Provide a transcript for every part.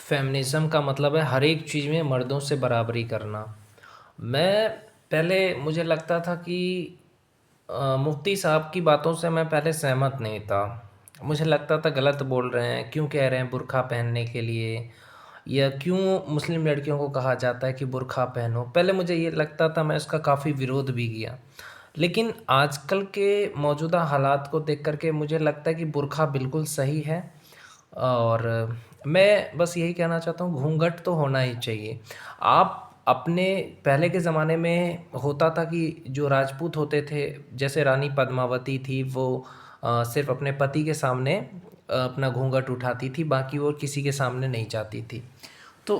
Feminism का मतलब है हर एक चीज़ में मर्दों से बराबरी करना। मैं पहले मुझे लगता था कि मुफ्ती साहब की बातों से मैं पहले सहमत नहीं था। मुझे लगता था गलत बोल रहे हैं, क्यों कह रहे हैं बुर्का पहनने के लिए या क्यों मुस्लिम लड़कियों को कहा जाता है कि बुर्का पहनो। पहले मुझे ये लगता था, मैं उसका काफ़ी विरोध भी किया। लेकिन आजकल के मौजूदा हालात को देख कर के मुझे लगता है कि बुर्का बिल्कुल सही है। और मैं बस यही कहना चाहता हूँ, घूंघट तो होना ही चाहिए। आप अपने पहले के ज़माने में होता था कि जो राजपूत होते थे, जैसे रानी पद्मावती थी, वो सिर्फ़ अपने पति के सामने अपना घूंघट उठाती थी, बाकी वो किसी के सामने नहीं जाती थी। तो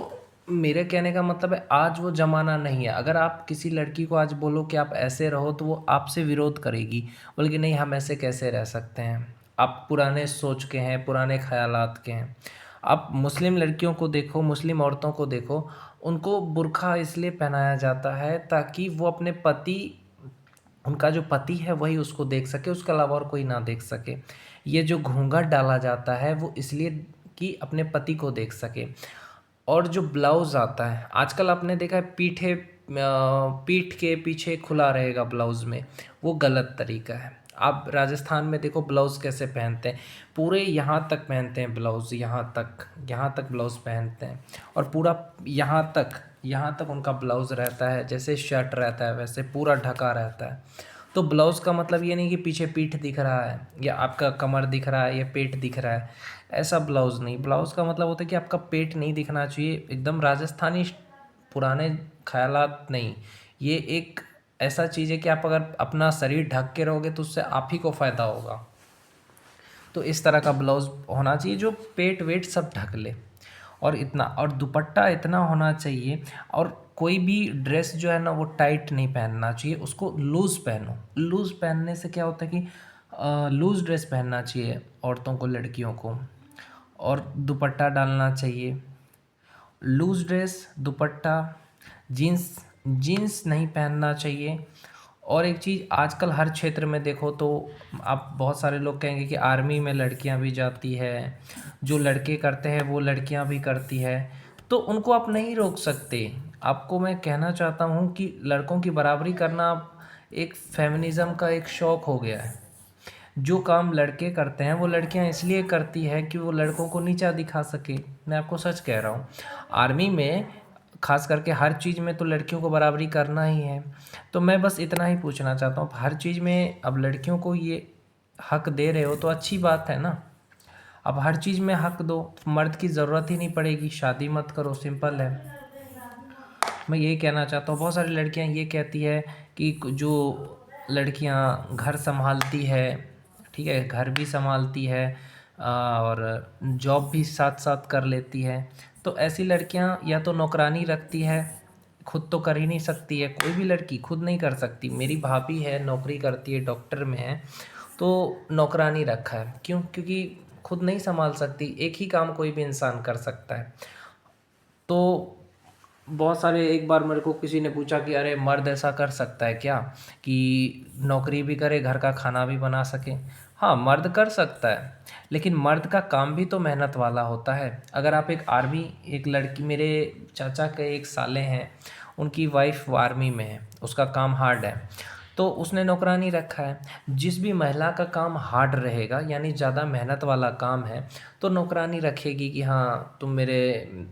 मेरे कहने का मतलब है, आज वो ज़माना नहीं है। अगर आप किसी लड़की को आज बोलो कि आप ऐसे रहो, तो वो आपसे विरोध करेगी, बोलेगी नहीं, हम ऐसे कैसे रह सकते हैं, आप पुराने सोच के हैं, पुराने ख़यालात के हैं। आप मुस्लिम लड़कियों को देखो, मुस्लिम औरतों को देखो, उनको बुर्का इसलिए पहनाया जाता है ताकि वो अपने पति, उनका जो पति है वही उसको देख सके, उसके अलावा और कोई ना देख सके। ये जो घूंघट डाला जाता है वो इसलिए कि अपने पति को देख सके। और जो ब्लाउज़ आता है आजकल, आपने देखा है पीठ के पीछे खुला रहेगा ब्लाउज़ में, वो गलत तरीका है। आप राजस्थान में देखो ब्लाउज़ कैसे पहनते हैं, पूरे यहाँ तक पहनते हैं ब्लाउज़, यहाँ तक ब्लाउज़ पहनते हैं। और पूरा यहाँ तक उनका ब्लाउज़ रहता है, जैसे शर्ट रहता है वैसे पूरा ढका रहता है। तो ब्लाउज़ का मतलब ये नहीं कि पीछे पीठ दिख रहा है या आपका कमर दिख रहा है या पेट दिख रहा है, ऐसा ब्लाउज़ नहीं। ब्लाउज़ का मतलब होता है कि आपका पेट नहीं दिखना चाहिए, एकदम राजस्थानी पुराने ख़यालात नहीं। ये एक ऐसा चीज़ है कि आप अगर अपना शरीर ढक के रहोगे तो उससे आप ही को फ़ायदा होगा। तो इस तरह का ब्लाउज़ होना चाहिए जो पेट वेट सब ढक ले। और इतना, और दुपट्टा इतना होना चाहिए। और कोई भी ड्रेस जो है ना, वो टाइट नहीं पहनना चाहिए, उसको लूज़ पहनो। लूज़ पहनने से क्या होता है कि लूज़ ड्रेस पहनना चाहिए औरतों को, लड़कियों को। और दुपट्टा डालना चाहिए। Loose dress, dupatta, jeans jeans नहीं पहनना चाहिए। और एक चीज़, आजकल हर क्षेत्र में देखो तो आप बहुत सारे लोग कहेंगे कि आर्मी में लड़कियां भी जाती है, जो लड़के करते हैं वो लड़कियां भी करती है। तो उनको आप नहीं रोक सकते। आपको मैं कहना चाहता हूँ कि लड़कों की बराबरी करना एक फेमिनिज़्म का एक शौक़ हो गया है। जो काम लड़के करते हैं वो लड़कियां इसलिए करती है कि वो लड़कों को नीचा दिखा सके। मैं आपको सच कह रहा हूँ। आर्मी में ख़ास करके हर चीज़ में तो लड़कियों को बराबरी करना ही है। तो मैं बस इतना ही पूछना चाहता हूँ, हर चीज़ में अब लड़कियों को ये हक दे रहे हो तो अच्छी बात है ना। अब हर चीज़ में हक दो, मर्द की ज़रूरत ही नहीं पड़ेगी, शादी मत करो, सिंपल है। मैं यही कहना चाहता हूँ। बहुत सारी लड़कियां ये कहती है कि जो लड़कियां घर संभालती है, ठीक है, घर भी संभालती है और जॉब भी साथ साथ कर लेती है, तो ऐसी लड़कियां या तो नौकरानी रखती है, खुद तो कर ही नहीं सकती है, कोई भी लड़की खुद नहीं कर सकती। मेरी भाभी है, नौकरी करती है, डॉक्टर में है, तो नौकरानी रखा है। क्यों? क्योंकि खुद नहीं संभाल सकती, एक ही काम कोई भी इंसान कर सकता है। तो बहुत सारे, एक बार मेरे को किसी ने पूछा कि अरे मर्द ऐसा कर सकता है क्या कि नौकरी भी करे, घर का खाना भी बना सके। हाँ, मर्द कर सकता है, लेकिन मर्द का काम भी तो मेहनत वाला होता है। अगर आप एक आर्मी, एक लड़की, मेरे चाचा के एक साले हैं, उनकी वाइफ आर्मी में है, उसका काम हार्ड है, तो उसने नौकरानी रखा है। जिस भी महिला का काम हार्ड रहेगा, यानी ज़्यादा मेहनत वाला काम है, तो नौकरानी रखेगी कि हाँ तुम मेरे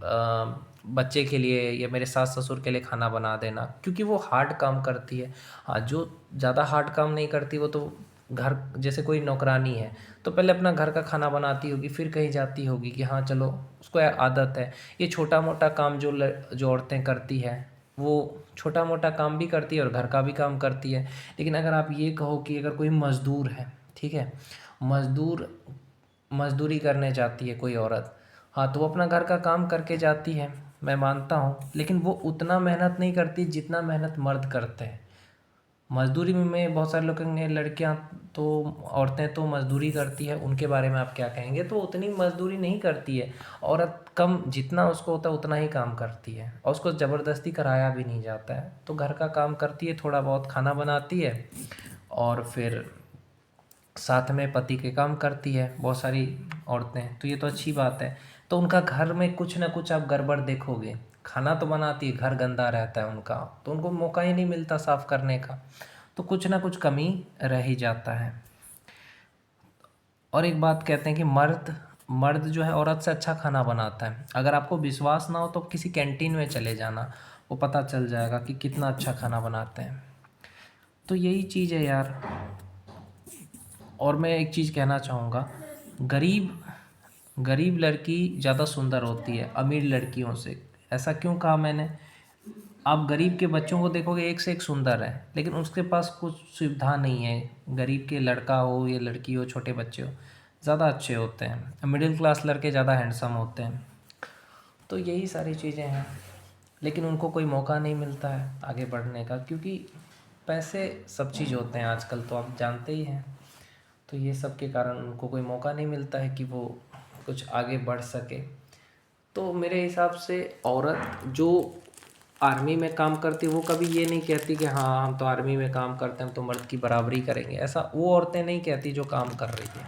बच्चे के लिए या मेरे सास ससुर के लिए खाना बना देना, क्योंकि वो हार्ड काम करती है। हाँ, जो ज़्यादा हार्ड काम नहीं करती वो तो घर, जैसे कोई नौकरानी है तो पहले अपना घर का खाना बनाती होगी, फिर कहीं जाती होगी कि हाँ चलो, उसको आदत है। ये छोटा मोटा काम जो औरतें करती है, वो छोटा मोटा काम भी करती है और घर का भी काम करती है। लेकिन अगर आप ये कहो कि अगर कोई मज़दूर है, ठीक है, मज़दूर मज़दूरी करने जाती है कोई औरत, हाँ तो वो अपना घर का काम करके जाती है, मैं मानता हूँ, लेकिन वो उतना मेहनत नहीं करती जितना मेहनत मर्द करते हैं। मज़दूरी में बहुत सारे लोग कहेंगे लड़कियां तो, औरतें तो मज़दूरी करती है, उनके बारे में आप क्या कहेंगे? तो उतनी मज़दूरी नहीं करती है औरत, कम जितना उसको होता है उतना ही काम करती है, और उसको ज़बरदस्ती कराया भी नहीं जाता है। तो घर का काम करती है, थोड़ा बहुत खाना बनाती है, और फिर साथ में पति के काम करती है बहुत सारी औरतें, तो ये तो अच्छी बात है। तो उनका घर में कुछ ना कुछ आप गड़बड़ देखोगे। खाना तो बनाती है, घर गंदा रहता है उनका, तो उनको मौका ही नहीं मिलता साफ़ करने का, तो कुछ ना कुछ कमी रह ही जाता है। और एक बात कहते हैं कि मर्द मर्द जो है औरत से अच्छा खाना बनाता है। अगर आपको विश्वास ना हो तो किसी कैंटीन में चले जाना, वो पता चल जाएगा कि कितना अच्छा खाना बनाते हैं। तो यही चीज़ है यार। और मैं एक चीज़ कहना चाहूँगा, गरीब गरीब लड़की ज़्यादा सुंदर होती है अमीर लड़कियों से। ऐसा क्यों कहा मैंने? आप गरीब के बच्चों को देखोगे, एक से एक सुंदर है, लेकिन उसके पास कुछ सुविधा नहीं है। गरीब के लड़का हो या लड़की हो, छोटे बच्चे हो, ज़्यादा अच्छे होते हैं। मिडिल क्लास लड़के ज़्यादा हैंडसम होते हैं। तो यही सारी चीज़ें हैं, लेकिन उनको कोई मौका नहीं मिलता है आगे बढ़ने का, क्योंकि पैसे सब चीज़ होते हैं आजकल, तो आप जानते ही हैं। तो ये सब के कारण उनको कोई मौका नहीं मिलता है कि वो कुछ आगे बढ़ सके। तो मेरे हिसाब से औरत जो आर्मी में काम करती है, वो कभी ये नहीं कहती कि हाँ हम तो आर्मी में काम करते हैं, हम तो मर्द की बराबरी करेंगे। ऐसा वो औरतें नहीं कहती जो काम कर रही है।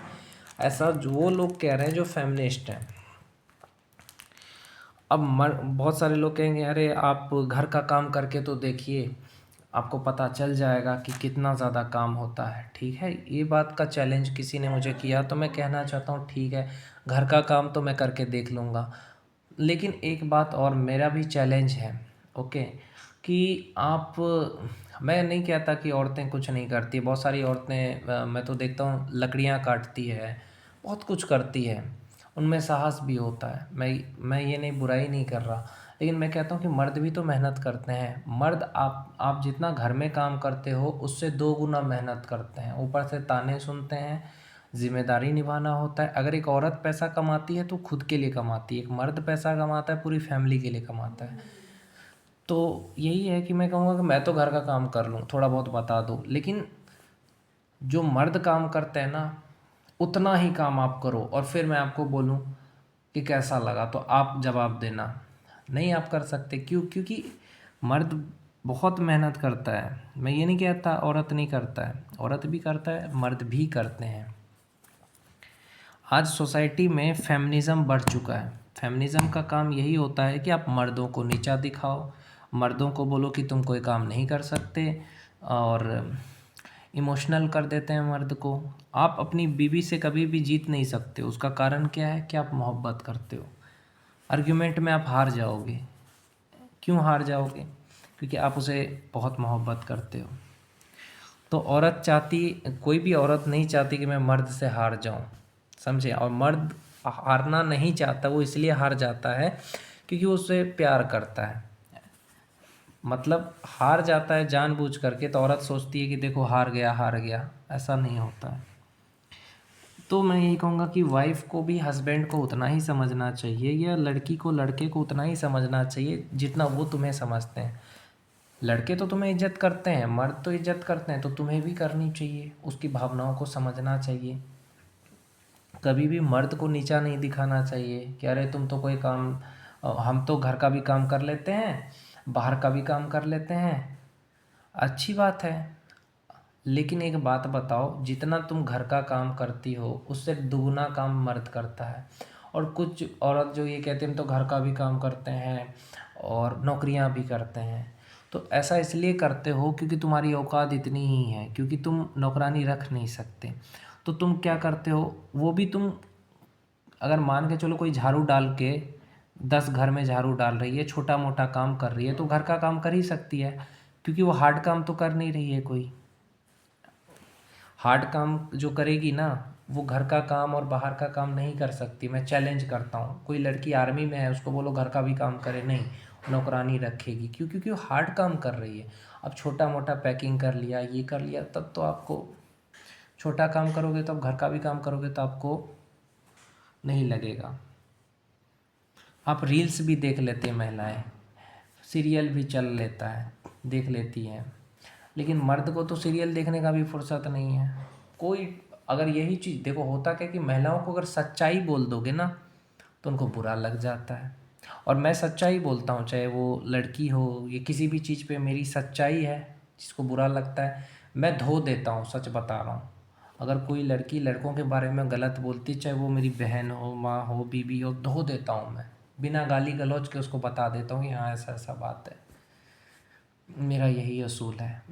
ऐसा जो वो लोग कह रहे हैं जो फेमिनिस्ट हैं। अब बहुत सारे लोग कहेंगे अरे आप घर का काम करके तो देखिए, आपको पता चल जाएगा कि कितना ज़्यादा काम होता है। ठीक है, ये बात का चैलेंज किसी ने मुझे किया तो मैं कहना चाहता हूँ ठीक है, घर का काम तो मैं करके देख लूँगा, लेकिन एक बात और मेरा भी चैलेंज है। ओके, कि आप मैं नहीं कहता कि औरतें कुछ नहीं करती। बहुत सारी औरतें मैं तो देखता हूँ लकड़ियाँ काटती है, बहुत कुछ करती है, उनमें साहस भी होता है। मैं ये नहीं, बुराई नहीं कर रहा, लेकिन मैं कहता हूँ कि मर्द भी तो मेहनत करते हैं। मर्द आप जितना घर में काम करते हो उससे 2 गुना मेहनत करते हैं, ऊपर से ताने सुनते हैं, ज़िम्मेदारी निभाना होता है। अगर एक औरत पैसा कमाती है तो खुद के लिए कमाती है, एक मर्द पैसा कमाता है पूरी फैमिली के लिए कमाता है। तो यही है कि मैं कहूँगा कि मैं तो घर का काम कर लूँ, थोड़ा बहुत बता दो, लेकिन जो मर्द काम करते हैं ना, उतना ही काम आप करो और फिर मैं आपको बोलूँ कि कैसा लगा तो आप जवाब देना। नहीं आप कर सकते, क्यों? क्योंकि मर्द बहुत मेहनत करता है। मैं ये नहीं कहता औरत नहीं करता है, औरत भी करता है, मर्द भी करते हैं। आज सोसाइटी में फेमिनिज़्म बढ़ चुका है। फेमिनिज़्म का काम यही होता है कि आप मर्दों को नीचा दिखाओ, मर्दों को बोलो कि तुम कोई काम नहीं कर सकते, और इमोशनल कर देते हैं मर्द को। आप अपनी बीवी से कभी भी जीत नहीं सकते। उसका कारण क्या है कि आप मोहब्बत करते हो। आर्ग्यूमेंट में आप हार जाओगे। क्यों हार जाओगे? क्योंकि आप उसे बहुत मोहब्बत करते हो। तो औरत चाहती, कोई भी औरत नहीं चाहती कि मैं मर्द से हार जाऊं, समझे? और मर्द हारना नहीं चाहता, वो इसलिए हार जाता है क्योंकि वो उससे प्यार करता है। मतलब हार जाता है जानबूझ करके, तो औरत सोचती है कि देखो हार गया हार गया, ऐसा नहीं होता है। तो मैं यही कहूँगा कि वाइफ़ को भी हस्बैंड को उतना ही समझना चाहिए, या लड़की को लड़के को उतना ही समझना चाहिए जितना वो तुम्हें समझते हैं। लड़के तो तुम्हें इज्जत करते हैं, मर्द तो इज्जत करते हैं, तो तुम्हें भी करनी चाहिए, उसकी भावनाओं को समझना चाहिए। कभी भी मर्द को नीचा नहीं दिखाना चाहिए कि अरे तुम तो कोई काम, हम तो घर का भी काम कर लेते हैं, बाहर का भी काम कर लेते हैं। अच्छी बात है, लेकिन एक बात बताओ, जितना तुम घर का काम करती हो उससे दुगना काम मर्द करता है। और कुछ औरत जो ये कहती हैं हम तो घर का भी काम करते हैं और नौकरियां भी करते हैं, तो ऐसा इसलिए करते हो क्योंकि तुम्हारी औकात इतनी ही है, क्योंकि तुम नौकरानी रख नहीं सकते। तो तुम क्या करते हो, वो भी तुम, अगर मान के चलो कोई झाड़ू डाल के 10 घर में झाड़ू डाल रही है, छोटा मोटा काम कर रही है, तो घर का काम कर ही सकती है, क्योंकि वो हार्ड काम तो कर नहीं रही है। कोई हार्ड काम जो करेगी ना, वो घर का काम और बाहर का काम नहीं कर सकती। मैं चैलेंज करता हूँ, कोई लड़की आर्मी में है उसको बोलो घर का भी काम करे, नहीं, नौकरानी रखेगी। क्यों? क्योंकि वो हार्ड काम कर रही है। अब छोटा मोटा पैकिंग कर लिया, ये कर लिया, तब तो आपको, छोटा काम करोगे तो आप घर का भी काम करोगे तो आपको नहीं लगेगा। आप रील्स भी देख लेते हैं महिलाएं, सीरियल भी चल लेता है, देख लेती हैं, लेकिन मर्द को तो सीरियल देखने का भी फुर्सत नहीं है कोई। अगर यही चीज़ देखो, होता क्या कि महिलाओं को अगर सच्चाई बोल दोगे ना तो उनको बुरा लग जाता है। और मैं सच्चाई बोलता हूँ, चाहे वो लड़की हो या किसी भी चीज़ पे मेरी सच्चाई है, जिसको बुरा लगता है मैं धो देता हूँ, सच बता रहा हूँ। अगर कोई लड़की लड़कों के बारे में गलत बोलती, चाहे वो मेरी बहन हो, माँ हो, बीवी हो, धो देता हूँ मैं। बिना गाली गलौज के उसको बता देता हूँ कि हाँ ऐसा ऐसा बात है। मेरा यही असूल है।